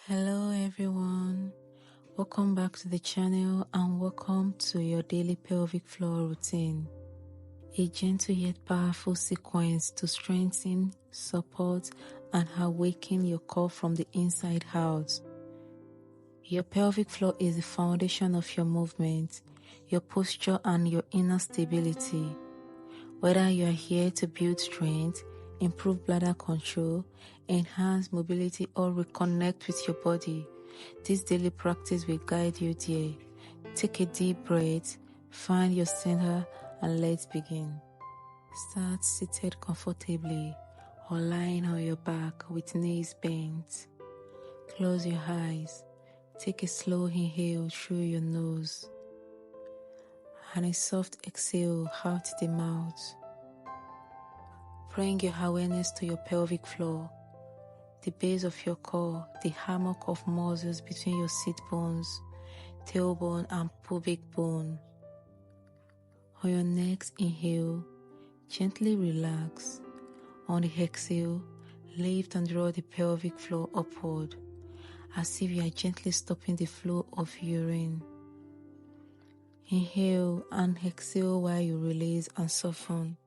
Hello everyone, welcome back to the channel and welcome to your daily pelvic floor routine. A gentle yet powerful sequence to strengthen, support and awaken your core from the inside out. Your pelvic floor is the foundation of your movement, your posture and your inner stability. Whether you are here to build strength, improve bladder control, enhance mobility or reconnect with your body, this daily practice will guide you there. Take a deep breath, find your center and let's begin. Start seated comfortably or lying on your back with knees bent. Close your eyes. Take a slow inhale through your nose and a soft exhale out the mouth. Bring your awareness to your pelvic floor, the base of your core, the hammock of muscles between your sit bones, tailbone and pubic bone. On your next inhale, gently relax. On the exhale, lift and draw the pelvic floor upward, as if you are gently stopping the flow of urine. Inhale and exhale while you release and soften.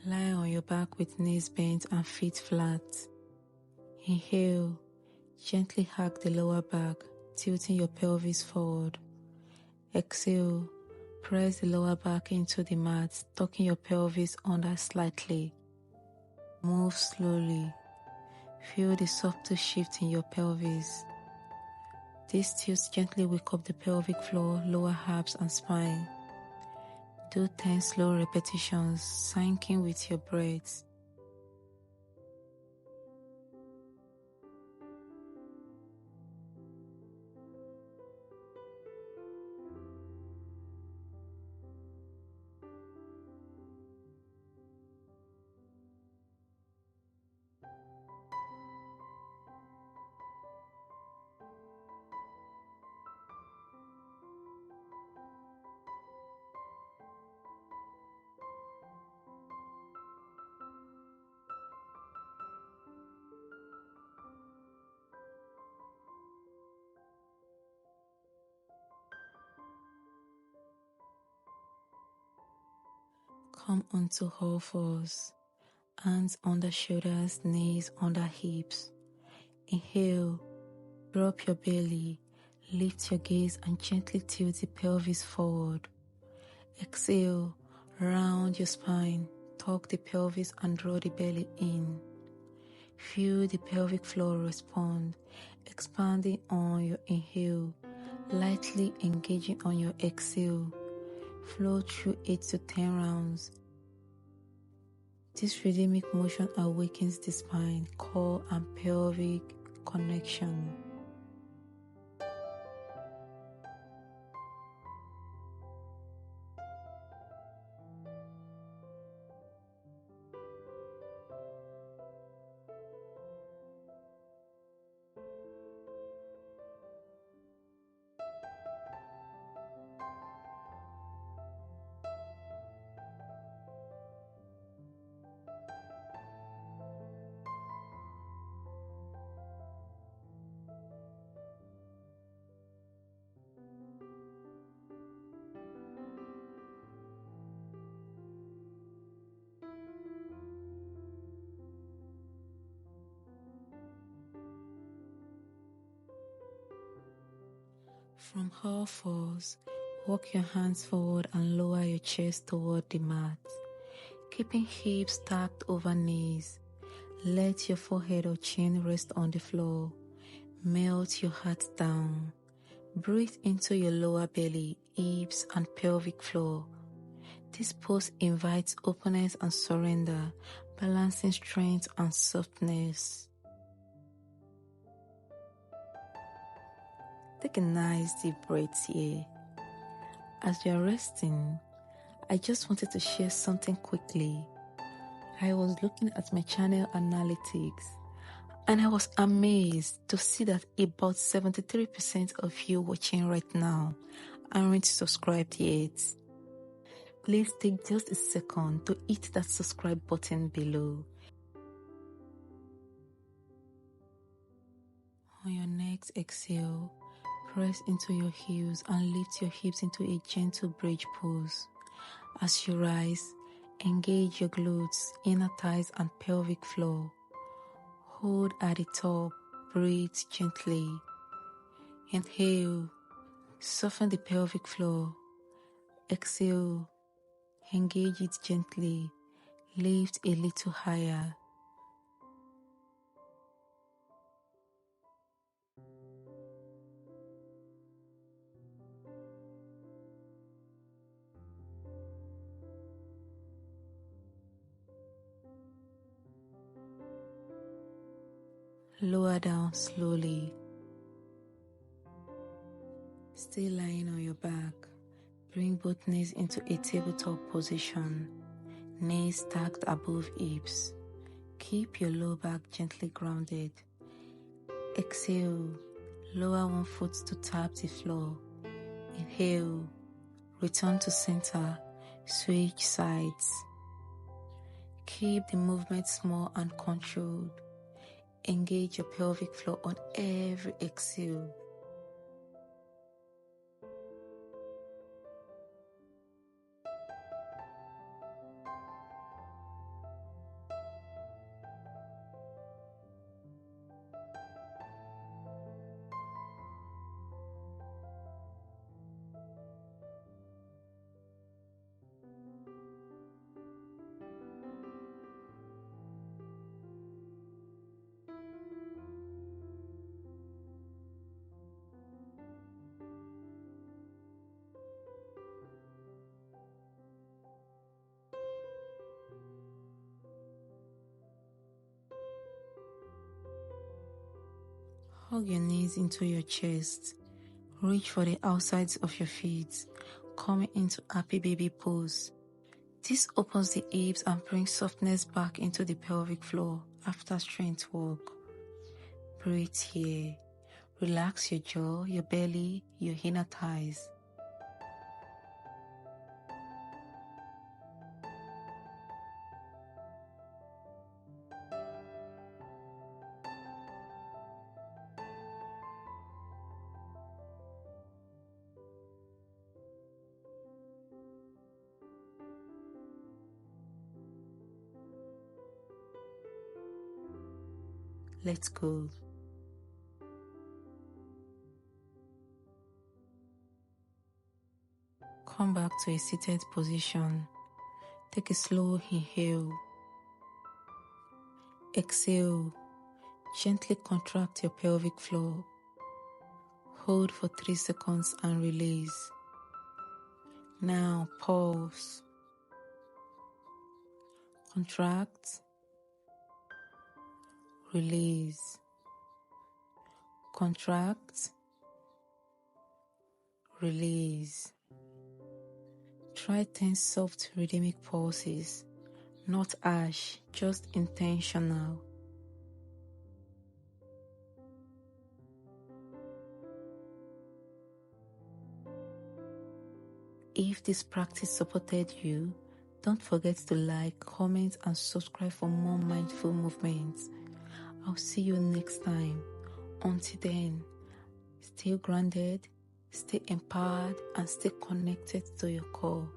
Lie on your back with knees bent and feet flat. Inhale, gently hug the lower back, tilting your pelvis forward. Exhale, press the lower back into the mat, tucking your pelvis under slightly. Move slowly. Feel the subtle shift in your pelvis. These tilts gently wake up the pelvic floor, lower abs and spine. Do 10 slow repetitions, sinking with your breath. Come onto all fours, hands under shoulders, knees under hips. Inhale, drop your belly, lift your gaze and gently tilt the pelvis forward. Exhale, round your spine, tuck the pelvis and draw the belly in. Feel the pelvic floor respond, expanding on your inhale, lightly engaging on your exhale. Flow through 8 to 10 rounds. This rhythmic motion awakens the spine, core and pelvic connection. From all fours, walk your hands forward and lower your chest toward the mat, keeping hips stacked over knees. Let your forehead or chin rest on the floor. Melt your heart down. Breathe into your lower belly, hips and pelvic floor. This pose invites openness and surrender, balancing strength and softness. Take a nice deep breath here. As you are resting, I just wanted to share something quickly. I was looking at my channel analytics and I was amazed to see that about 73% of you watching right now aren't subscribed yet. Please take just a second to hit that subscribe button below. On your next exhale, press into your heels and lift your hips into a gentle bridge pose. As you rise, engage your glutes, inner thighs and pelvic floor. Hold at the top, breathe gently. Inhale, soften the pelvic floor. Exhale, engage it gently, lift a little higher. Lower down slowly. Stay lying on your back. Bring both knees into a tabletop position. Knees stacked above hips. Keep your low back gently grounded. Exhale, lower one foot to tap the floor. Inhale, return to center, switch sides. Keep the movement small and controlled. Engage your pelvic floor on every exhale. Hug your knees into your chest. Reach for the outsides of your feet, coming into happy baby pose. This opens the hips and brings softness back into the pelvic floor after strength work. Breathe here. Relax your jaw, your belly, your inner thighs. Let's go. Come back to a seated position. Take a slow inhale. Exhale. Gently contract your pelvic floor. Hold for 3 seconds and release. Now pause. Contract. Release. Contract. Release. Try 10 soft rhythmic pulses, not harsh, just intentional. If this practice supported you, don't forget to like, comment and subscribe for more mindful movements. I'll see you next time. Until then, stay grounded, stay empowered and stay connected to your core.